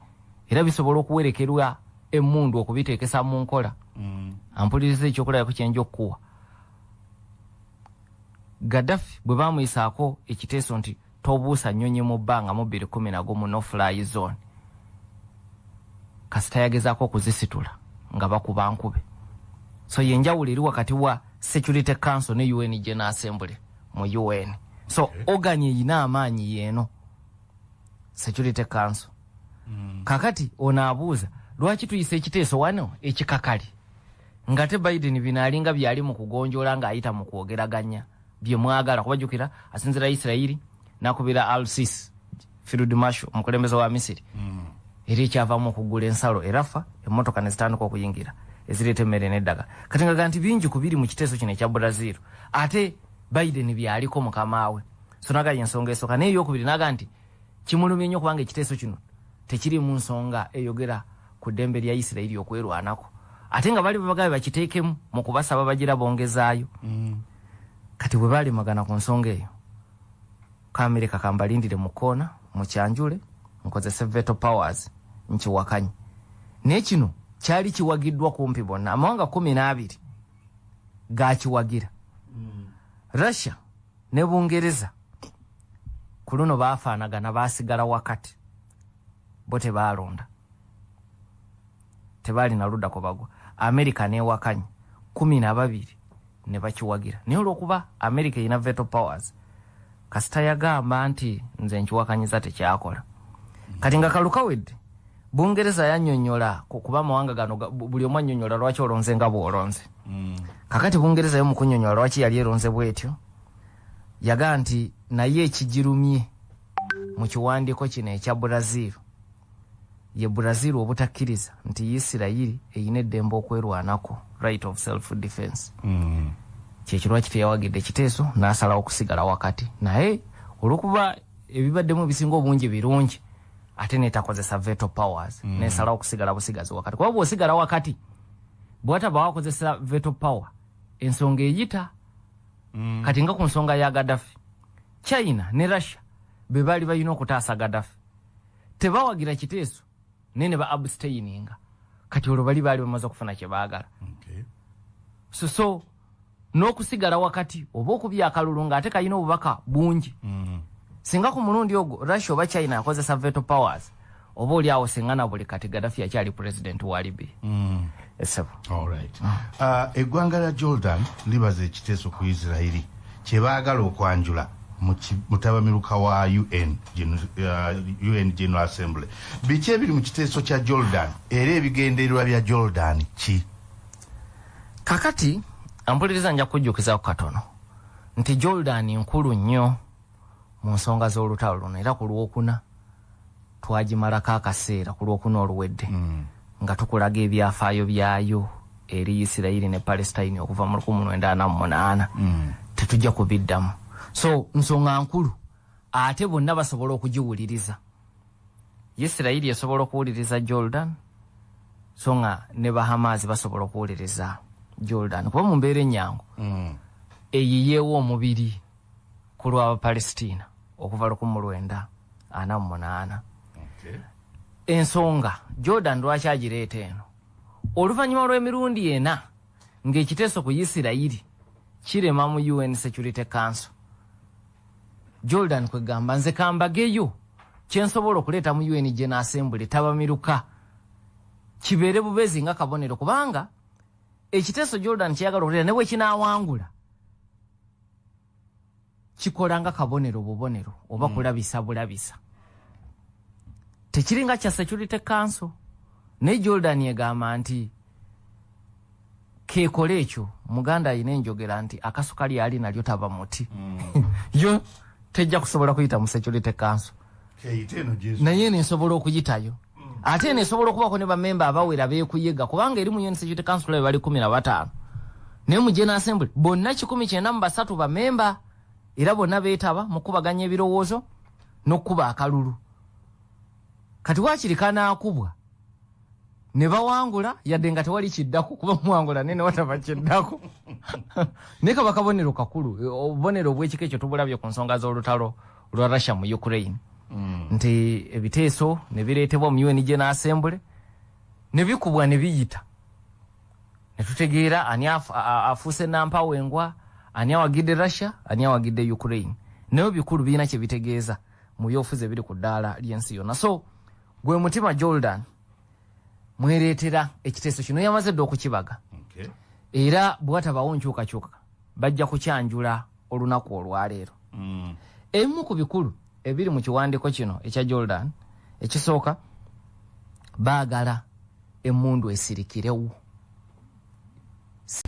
era bisobola okuwerekerwa emmundu okubiteekesa mu nkola ampuliriza ekyokulabako kyenja okukuwa Gaddafi bwe baamuyisaako ekiteeso nti tobuusa nnyonyi mu bbanga mu 2011 no fly zone kasita yagezaako okuzisitula nga bakuba nkube so yenjawulo eri wakati wa Security Council ne UN General Assembly mu UN so oganye yina amaanyi yeeno Security Council kakati onaabuuza lwaki tuyise ekiteeso wano ekikakali nga te Biden binaalinga byali mu kugonjoola ng'ayita mu kwogeraganya bye mwagala kubajjukira asinzira Isirayiri nakubira Al-Sisi Field Marshal omukulembeze wa Misiri era ekyavaamu okugula ensalo erafa emmotoka ne zitandika okuyingira ezireeta emmere n'eddagala kati nga nti bingi ku biri mu kiteeso kino ekya Brazil ate Biden byaliko mukama we so naga yensonga esooka naye eyokubiri naga nti kimulumye nnyo kubanga ekiteeso kino tekiri mu nsonga eyogera ku ddembe lya Isirayiri okwerwanako ate nga bali babagabe bakiteekemu mu kubasaba bagira bongezaayo kati bwe bali magana ku nsonga eyo ka America kambalindire mu koona mu kyanjule nkozese veto powers nkiwakanye naye kino kyali kiwagiddwa kumpi bonna amawanga 12 gakiwagira Russia ne Bungereza ku luno baafaanagana baasigala wakati bo tebaalonda tebaali na luddako bagwa America neewakanye 12 ne bakiwagira naye olw'okuba America erina veto powers kasita yagamba nti nze nkiwakanyiza tekyakola kati nga kalukawedde Bungereza yannyonnyola kuba amawanga gano buli omu annyonnyola lwaki olonze nga bw'olonze kakati Bungereza yo mu kunnyonnyola lwaki yali eronze bw'etyo yaga nti naye ekigirumye mu kiwandiiko kino ekya Brazil ye Brazil obutakkiriza nti Isirayiri eyina eddembe okwerwanako right of self defense kyekirwaki teyawagidde ekiteeso n'asalawo okusigala wakati naye olw'okuba ebibaddemu ebisinga obungi birungi ate netakozesa veto powers nesalawo okusigala busigazi wakati kuba bw'osigala wakati bw'ataba wakozesa veto power ensonga eyita kati nga ku nsonga ya Gaddafi China ne Russia be baali balina okutaasa Gaddafi tebawagira kiteeso nene ba abstaininga kati olwo bali bamaze okufuna kye baagala so n'okusigala wakati oba okubya akalulu ng'ate kayina obubaka bungi singa ku mulundi ogwo Russia oba China yakozesa veto powers oba oli awo sengana buli kati Gaddafi yakyali president wa Libya. Esebo. All right. Eggwanga lya Jordan libaza ekiteeso ku Israeli kyebaagala okwanjula mutabamiruka wa UN General Assembly. Biki ebiri mu kiteeso kya Jordan era ebigendererwa bya Jordan ki? Kakati ampuliriza nja kujjukiza katono nti Jordan nkulu nnyo mu nsonga z'olutalo luno era ku Lwokuna twagimalako akaseera ku Lwokuna oluwedde nga tukulaga ebyafaayo byayo eri Isirairi ne Palestine okuva mu 1948 tetujja kubiddamu. So nsonga nkulu ate bonna basobola okugiwuliriza. Isirairi esobola okuwuliriza Jordan so nga ne Bahamas basobola okuwuliriza Jordan kuba mu mbeera ennyangu eyiyeewo omubiri ku lw'Abapalestina okuva 1948. Ensonga Jordan lwaki agireeta eno oluvannyuma lw'emirundi ena ng'ekiteeso ku Isirairi kirema mu UN Security Council. Jordan kwegamba nze kambageyo kyensobola okuleeta mu UN General Assembly tabamiruka kibeere bubezi nga kabonero kubanga ekiteeso Jordan kyeyagala okuleeta ne bwe kinaawangula kikola nga kabonero bubonero oba kulabisa bulabisa. Tekiringa kya Security Council ne Jordan yegamba nti keekole ekyo Muganda ayina enjogera nti akasukali ali nalyo taba muti yo tejja kusobola kuyita mu Security Council naye nesobola okuyitayo ate nesobola okubako ne bamemba abawera beekuyega kubanga eri mu UN Security Council bali 15 ne mu General Assembly bonna 193 bamemba era bonna beetaba mu kubaganya ebirowoozo n'okuba akalulu. Kati wakirikana akubwa ne bawangula yadde nga tewali kiddako kuba muwangula nene wataba kiddako ne kaba kabonero kakulu obubonero obw'ekika ekyo tubulabye ku nsonga z'olutalo lwa Russia mu Ukraine nti ebiteeso ne bireetebwa mu UN General Assembly ne bikubwa ne biyita ne tutegeera ani afuuse nampawengwa ani awagidde Russia ani awagidde Ukraine nayo bikulu birina kye bitegeeza mu byofuzi biri ku ddaala ly'ensi yonna. So gwe mutima Jordan mwereetera ekiteeso kino yamaze dde okukibaga era bwatabawo nkyukakyuka bajja kukyanjula olunaku olwaleero. Ebimu ku bikulu ebiri mu kiwandiiko kino ekya Jordan ekisooka baagala emmundu esirikirewo.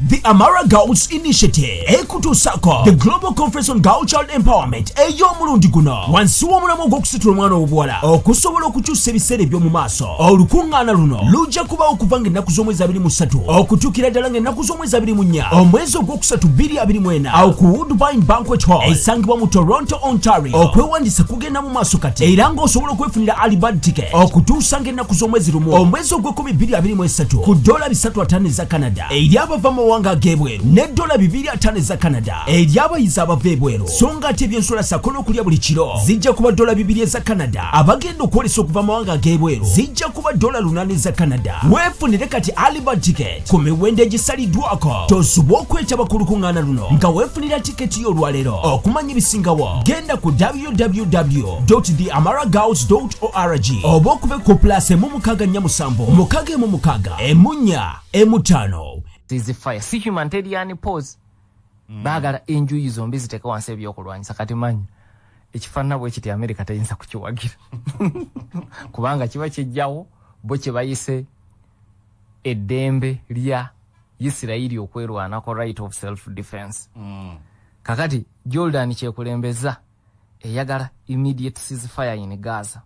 The Amara Girls Initiative Ekutusako the Global Conference on Girl Child Empowerment ey'omulundi guno wansi w'omulamwa ogw'okusitula omwana w'obuwala okusobola okukyusa ebiseera eby'omu maaso. Olukuŋŋaana luno lujja kubawo okuva ng'ennaku z'omwezi 23 okutuukira ddala ng'ennaku z'omwezi 24 omwezi ogwokusatu 2024 awo ku Woodbine Banquet Hall esangibwa mu Toronto, Ontario. Okwewandiisa kugenda mu maaso kati era ng'osobola okwefunira early bird ticket okutuusa ng'ennaku z'omwezi lumu omwezi ogw'ekumi 2023 ku $350 eza Canada eri abava mawanga gebweru ne $250 za Canada eri abayizi abava ebweru. So nga ate ebyensula sako n'okulya buli kiro zijja kuba $200 za Canada. Abagenda okwolesa okuva mawanga gebweru zijja kuba $8 za Canada. Weefunire kati early bird ticket ku miwendo egisaliddwako. Tosuba okwetaba ku lukuŋŋaana luno nga weefunira tiketi y'olwaleero. Okumanya ebisingawo genda ku www.theamaragirls.org oba okube ku +147 ceasefire si humanitarian pause baagala enjuyi zombi ziteeka wansi ebyokulwanyisa. Kati manya ekifaanana bwe kiti America teyinza kukiwagira kubanga kiba kijjawo bo kye bayise eddembe lya Isirairi okwerwanako right of self defense. Kakati Jordan kyekulembeza eyagala immediate ceasefire in Gaaza.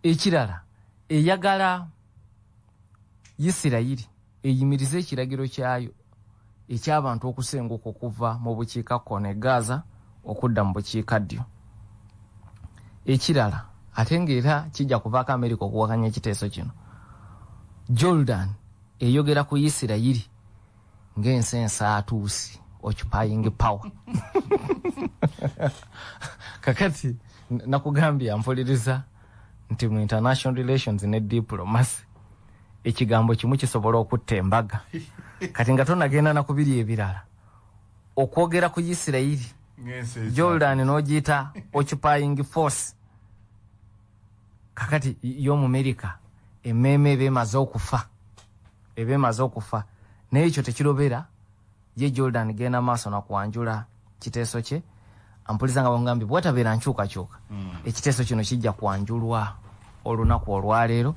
Ekirala eyagala Isirairi eyimirize ekiragiro kyayo eky'abantu okusenguka okuva mu bukiikakkono e Gaaza okudda mu bukiikaddyo. Ekirala ate ng'era kijja kuvaako America okuwakanya ekiteeso kino. Jordan eyogera ku Isirairi ng'ensi atuusi occupying power. Kakati nakugambye ampuliriza nti mu international relations ne diplomacy ekigambo kimu kisobola okutta embaga. Kati nga tonagenda nakubiri ebirala okwogera ku Isirairi Jordan n'ogiyita occupying force kakati yo mu America ememe ebemaze okufa n'ekyo tekirobera ye Jordan gena maaso na kwanjula kiteeso kye ampuliza nga bangambye bwatabeera nkyukakyuka ekiteeso kino kijja kwanjulwa olunaku olwaleero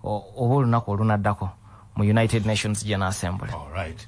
oba olunaku olunaddako mu United Nations General Assembly. All right.